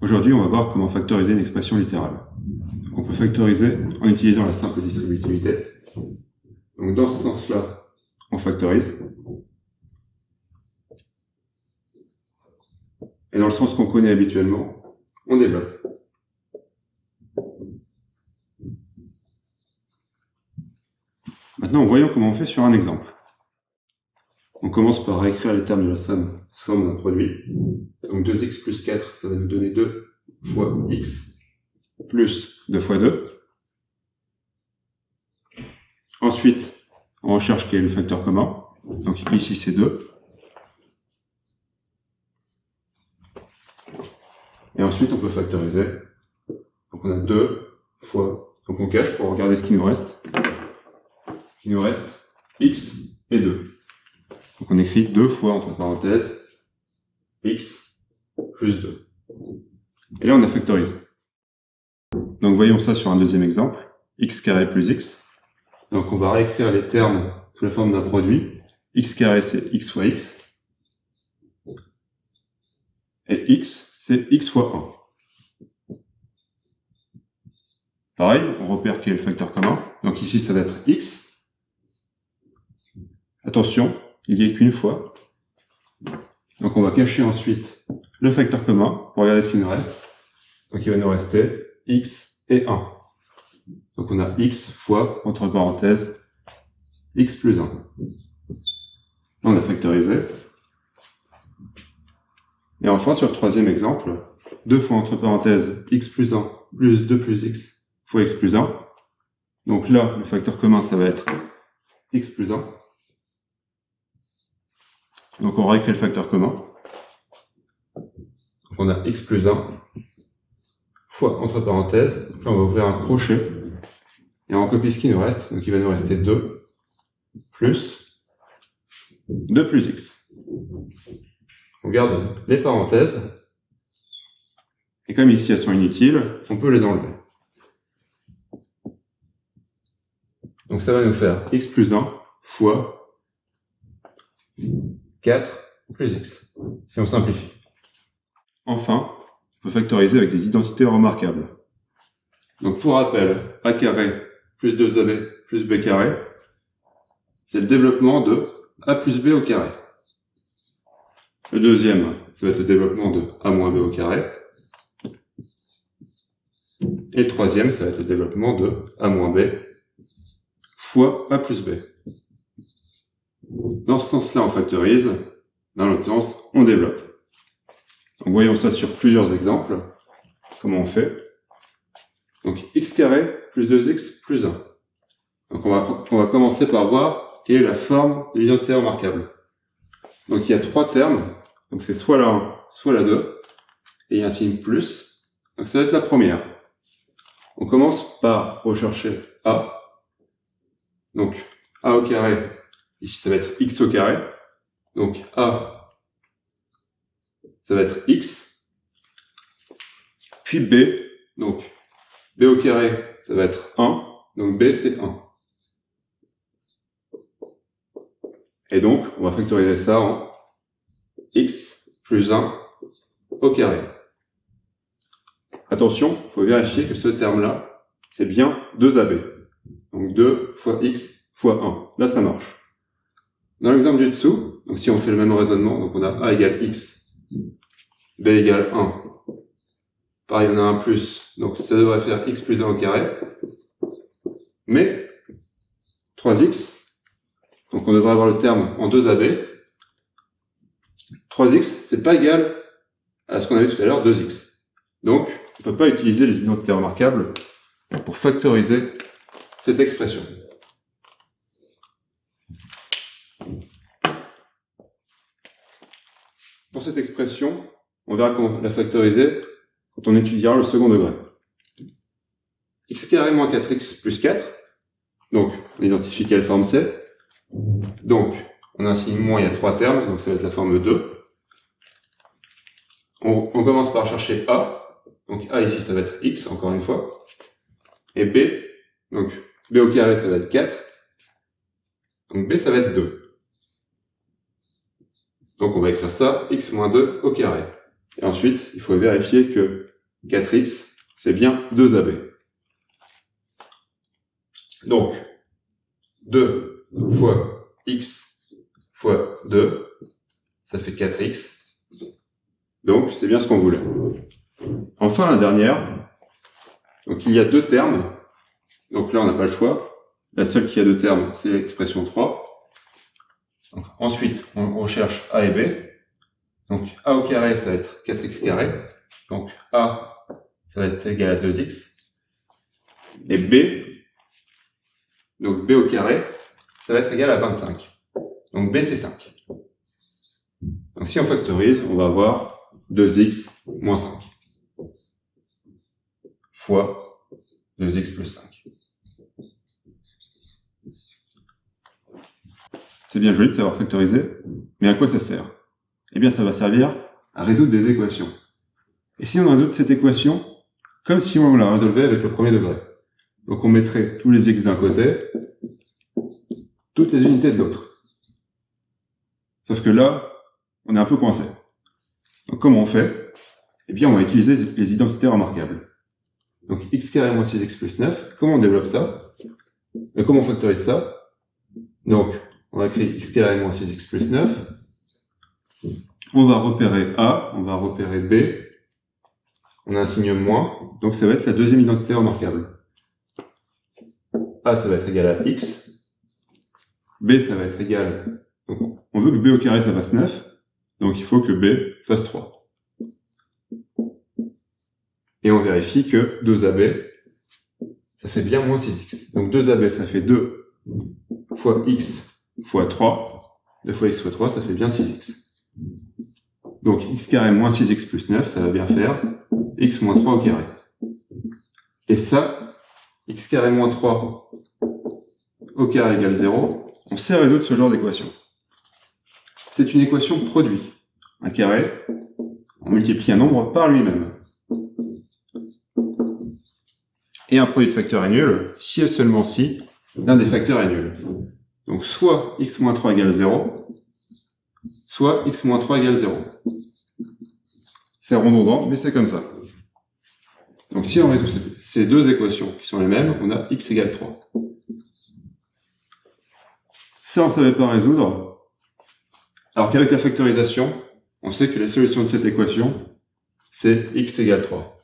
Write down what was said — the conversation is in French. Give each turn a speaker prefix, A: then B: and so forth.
A: Aujourd'hui, on va voir comment factoriser une expression littérale. On peut factoriser en utilisant la simple distributivité. Donc dans ce sens-là, on factorise. Et dans le sens qu'on connaît habituellement, on développe. Maintenant, voyons comment on fait sur un exemple. On commence par réécrire les termes de la somme sous forme d'un produit. Donc 2x plus 4, ça va nous donner 2 fois x plus 2 fois 2. Ensuite, on recherche quel est le facteur commun. Donc ici, c'est 2. Et ensuite, on peut factoriser. Donc on a 2 fois... Donc on cache pour regarder ce qui nous reste. Il nous reste x et 2. Donc on écrit 2 fois, entre parenthèses, x plus 2. Et là, on a factorisé. Donc voyons ça sur un deuxième exemple. X carré plus x. Donc on va réécrire les termes sous la forme d'un produit. X carré, c'est x fois x. Et x, c'est x fois 1. Pareil, on repère quel est le facteur commun. Donc ici, ça va être x. Attention, il n'y a qu'une fois. Donc on va cacher ensuite le facteur commun pour regarder ce qu'il nous reste. Donc il va nous rester x et 1. Donc on a x fois, entre parenthèses, x plus 1. Là on a factorisé. Et enfin sur le troisième exemple, 2 fois entre parenthèses x plus 1 plus 2 plus x fois x plus 1. Donc là, le facteur commun, ça va être x plus 1. Donc on réécrit le facteur commun. Donc on a x plus 1 fois, entre parenthèses, là on va ouvrir un crochet, et on copie ce qui nous reste, donc il va nous rester 2 plus 2 plus x. On garde les parenthèses, et comme ici elles sont inutiles, on peut les enlever. Donc ça va nous faire x plus 1 fois 4 plus x, si on simplifie. Enfin, on peut factoriser avec des identités remarquables. Donc pour rappel, a carré plus 2ab plus b carré, c'est le développement de a plus b au carré. Le deuxième, ça va être le développement de a moins b au carré. Et le troisième, ça va être le développement de a moins b fois a plus b. Dans ce sens-là, on factorise. Dans l'autre sens, on développe. Donc, voyons ça sur plusieurs exemples. Comment on fait? Donc, x carré plus 2x plus 1. Donc, on va commencer par voir quelle est la forme de l'identité remarquable. Donc, il y a 3 termes. Donc, c'est soit la 1, soit la 2. Et il y a un signe plus. Donc, ça va être la première. On commence par rechercher a. Donc, a au carré. Ici, ça va être x au carré. Donc, a, ça va être x. Puis b, donc b au carré, ça va être 1. Donc, b, c'est 1. Et donc, on va factoriser ça en x plus 1 au carré. Attention, il faut vérifier que ce terme-là, c'est bien 2ab. Donc, 2 fois x fois 1. Là, ça marche. Dans l'exemple du dessous, donc si on fait le même raisonnement, donc on a a égale x, b égale 1. Pareil, on a un plus, donc ça devrait faire x plus 1 au carré. Mais 3x, donc on devrait avoir le terme en 2ab. 3x, c'est pas égal à ce qu'on avait tout à l'heure, 2x. Donc, on ne peut pas utiliser les identités remarquables pour factoriser cette expression. Pour cette expression, on verra comment la factoriser quand on étudiera le second degré. X carré moins 4x plus 4. Donc, on identifie quelle forme c'est. Donc, on a un signe moins, il y a 3 termes, donc ça va être la forme 2. On commence par chercher a. Donc, a ici, ça va être x, encore une fois. Et b, donc b au carré, ça va être 4. Donc, b, ça va être 2. Donc on va écrire ça, x moins 2 au carré. Et ensuite, il faut vérifier que 4x, c'est bien 2ab. Donc, 2 fois x fois 2, ça fait 4x. Donc, c'est bien ce qu'on voulait. Enfin, la dernière. Donc, il y a deux termes. Donc là, on n'a pas le choix. La seule qui a deux termes, c'est l'expression 3. Donc, ensuite, on recherche a et b. Donc, a au carré, ça va être 4x carré. Donc, a, ça va être égal à 2x. Et b, donc b au carré, ça va être égal à 25. Donc, b, c'est 5. Donc, si on factorise, on va avoir 2x moins 5 fois 2x plus 5. C'est bien joli de savoir factoriser, mais à quoi ça sert? Eh bien, ça va servir à résoudre des équations. Et si on résout cette équation comme si on la résolvait avec le premier degré. Donc on mettrait tous les x d'un côté, toutes les unités de l'autre. Sauf que là, on est un peu coincé. Donc comment on fait? Eh bien, on va utiliser les identités remarquables. Donc x carré moins 6x plus 9, comment on développe ça? Et comment on factorise ça? Donc, on va écrire x carré moins 6x plus 9. On va repérer A, on va repérer B. On a un signe moins, donc ça va être la deuxième identité remarquable. A, ça va être égal à x. B, ça va être égal... Donc, on veut que B au carré, ça fasse 9. Donc, il faut que B fasse 3. Et on vérifie que 2AB, ça fait bien moins 6x. Donc, 2AB, ça fait 2 fois x fois 3. 2 fois x fois 3, ça fait bien 6x. Donc, x carré moins 6x plus 9, ça va bien faire x moins 3 au carré. Et ça, x carré moins 3 au carré égale 0, on sait résoudre ce genre d'équation. C'est une équation produit. Un carré, on multiplie un nombre par lui-même. Et un produit de facteurs est nul si et seulement si l'un des facteurs est nul. Donc soit x moins 3 égale 0, soit x moins 3 égale 0. C'est redondant, mais c'est comme ça. Donc si on résout ces deux équations qui sont les mêmes, on a x égale 3. Ça, on ne savait pas résoudre. Alors qu'avec la factorisation, on sait que la solution de cette équation, c'est x égale 3.